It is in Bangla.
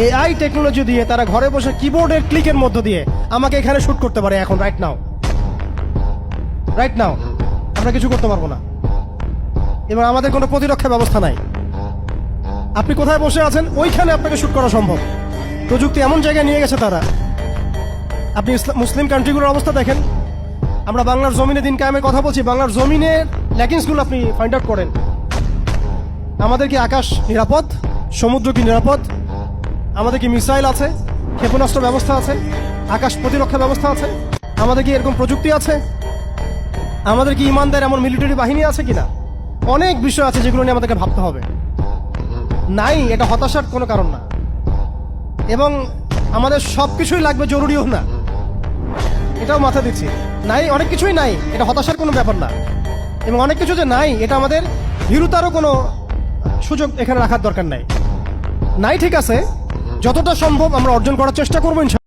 এআই টেকনোলজি দিয়ে তারা ঘরে বসে কিবোর্ডের ক্লিকের মধ্য দিয়ে আমাকে এখানে শুট করতে পারে এখন রাইট নাও আমরা কিছু করতে পারবো না এবং আমাদের কোনো প্রতিরক্ষা ব্যবস্থা নাই। আপনি কোথায় বসে আছেন ওইখানে আপনাকে শুট করা সম্ভব। প্রযুক্তি এমন জায়গায় নিয়ে গেছে তারা। আপনি মুসলিম কান্ট্রিগুলোর অবস্থা দেখেন। আমরা বাংলার জমিনে দিন কায়েমের কথা বলছি, বাংলার জমিনের ল্যাকিংসগুলো আপনি ফাইন্ড আউট করেন। আমাদের কি আকাশ নিরাপদ? সমুদ্র কি নিরাপদ? আমাদের কি মিসাইল আছে? ক্ষেপণাস্ত্র ব্যবস্থা আছে? আকাশ প্রতিরক্ষা ব্যবস্থা আছে? আমাদের কি এরকম প্রযুক্তি আছে? আমাদের কি ইমানদার এমন মিলিটারি বাহিনী আছে কিনা? অনেক বিষয় আছে যেগুলো নিয়ে আমাদেরকে ভাবতে হবে। নাই, এটা হতাশার কোনো কারণ না। এবং আমাদের সব কিছুই লাগবে জরুরিও না, এটাও মাথা দিচ্ছি। নাই, অনেক কিছুই নাই, এটা হতাশার কোনো ব্যাপার না। এবং অনেক কিছু যে নাই, এটা আমাদের ভীরুতারও কোনো সুযোগ এখানে রাখার দরকার নাই। ঠিক আছে, যতটা সম্ভব আমরা অর্জন করার চেষ্টা করবো ইনশাআল্লাহ।